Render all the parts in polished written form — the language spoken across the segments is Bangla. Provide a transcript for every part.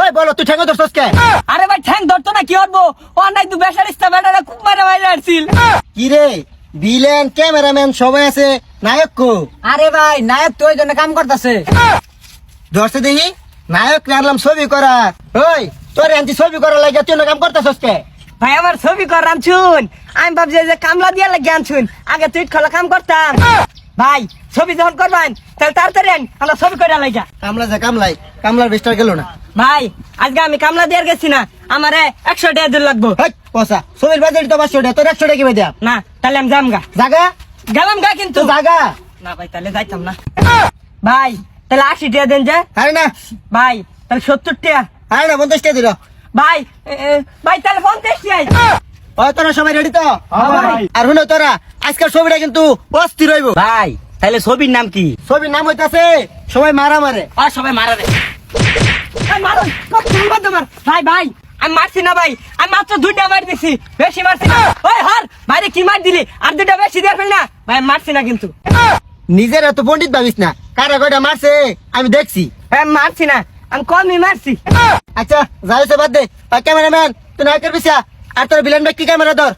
ওই বলো তুই ঠ্যাঙ্গো ধরছস কে? আরে ভাই ঠ্যাং ধরতো না কি করবো? ও নাই তুই বেসারিস্তা বেটারা খুব মারা মারা আসছিল। কি রে ভিলেন ক্যামেরাম্যান সবাই আছে, নায়ক কো? আরে ভাই নায়ক তো ওই জন্য কাম করতেছে। ধরছে দেখি নায়ক রাখলাম ছবি করা। ওই তোর আনছি ছবি করা লাগে, তুই না কাম করতেছস কে? ভাই আমার ছবি করাম শুন, আমি ভাবছি যে কামলা দিয়া লাগে আনছুন, আগে তুই খোলা কাম করতাম। ভাই ছবি যখন করবেন তাহলে তাড়াতাড়ি আন, আমরা ছবি করে লাগা। কামলা যা কামলাই, কামলার বেস্টার গেল না। ভাই আজকে আমি কামলা দিয়ে গেছি না, আমারে 100 টাকা দিল লাগবো। হেই পয়সা ছবির বাজারে তো 500 টাকা, তোর 100 টাকা কি ভাই দেয়া? না তাহলে আমি যাম গা। জাগা গেলাম গা কিন্তু। তো জাগা। না ভাই তাহলে যাইতাম না। ভাই তাহলে 80 টাকা দেন যে। আরে না ভাই তাহলে 70 টাকা। আরে না 50 টাকা দিল। ভাই ভাই তাহলে 50 টাকা। ওই তোরা সবাই রেডি তো? ভাই। আর শুনো তোরা আজকের ছবিটা কিন্তু অস্থির হইব। ভাই তাহলে ছবির নাম কি? ছবির নাম হইতাছে সবাই মারা মারে। আর সবাই মারা রে। মারো ভাই ভাই আমি মারছি না ভাই, আমি মাত্র 2টা মার দিছি, বেশি মারছি না। ওই হার ভাইরে কি মার দিলি, আর 2টা বেশি দিয়ে ফেল না ভাই, আমি মারছি না কিন্তু। নিজের এত পণ্ডিত ভাবিস না, কারা কয়টা মারছে আমি দেখছি। আমি মারছি না, আমি কমই মারছি। আচ্ছা যাইছে বাদ দে। ক্যামেরাম্যান তুই নায়কের পিছা, আর তোর ভিলেন ব্যক্তি ক্যামেরা ধর।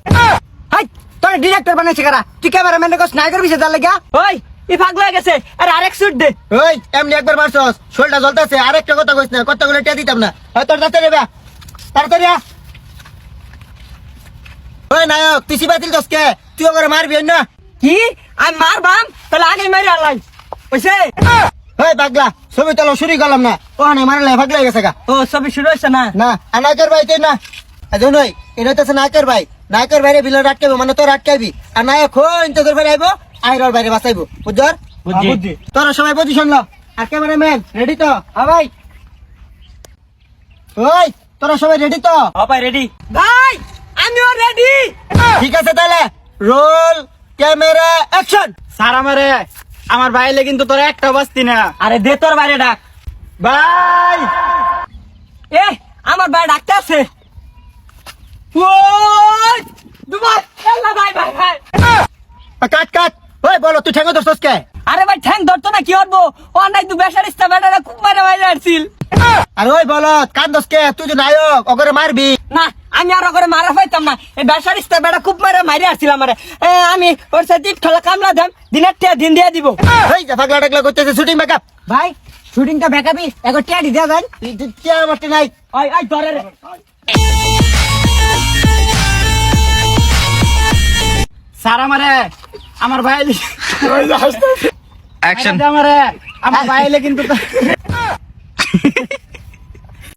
হাই তোর ডিরেক্টর বানাইছে কারা? তুই ক্যামেরাম্যান কো স্নাইপার বিছে দাল লাগা। ওই ই পাগল হয়ে গেছে, আর আরেক শুট দে। ওই এমনি একবার মারছস, শোলটা জ্বলতেছে, আরেকটা কথা কইস না, কথাগুলো টিয়া দিতাম না। ওই তোর তাড়াতাড়ি বা তাড়াতাড়ি আ। ওই নায়ক তুই সিবাতিল দসকে, তুই ওরে মারবি না? কি আমি মারবাম? তাহলে আগে মারি আলাই ওইছে। ওই পাগলা ছবি তোলা শুরু করলাম না, ওখানে মারলে পাগলা হয়ে গেছে গা। ও সবই শুরু হইছে না? না আর নায়কের ভাই তুই না, এজন নই এটা হচ্ছে নায়কের ভাই। নায়কের বাইরে বিলেন আটকাবি, মানে তোর আটকাবি, আর নায়ক হইন তোদের বাইরে আইবো, আইরর বাইরে বাঁচাইবো, বুঝছর? বুঝছি। তোরা সবাই পজিশন ল। আর ক্যামেরাম্যান রেডি তো? হ্যাঁ ভাই। ওই তোরা সবাই রেডি তো? হ্যাঁ ভাই রেডি। ভাই আমিও রেডি। ঠিক আছে তাহলে রোল ক্যামেরা অ্যাকশন। স্যার আমার বাইরে কিন্তু তোর একটা বাস্তি না। আরে দে তোর বাইরে ডাক। ভাই এ আমার ভাই ডাকতে আছে। ওই দুবার আল্লাহ ভাই ভাই ভাই। কাট কাট। ওই বলো তুই ঠ্যাঙ্গো ধরছস কে? আরে ভাই ঠ্যাং ধরতো না কি করবো? ও নাই তুই বেসারিস্তা বেটারা খুব মারা মারা আসছিল। আর ওই বলো কান্দস কে? তুই যে নায়ক ওগরে মারবি না আমি আর ওকে মারা পাইতাম না, এই বেসারিস্তা বেটা খুব মারা মারি আসছিল আমারে। আমি ওর সাথে ঠোলা কামলা দাম, দিনের টিয়া দিন দিয়ে দিব। এই যে পাগলা টাগলা করতেছে শুটিং মেকআপ। ভাই শুটিংটা বেকাবি এখন টিয়া দি দেবেন। কে আমারটা নাই। ওই ওই ধরে রে। স্যার আমার বাইরে অ্যাকশন। আমার বাইরে কিন্তু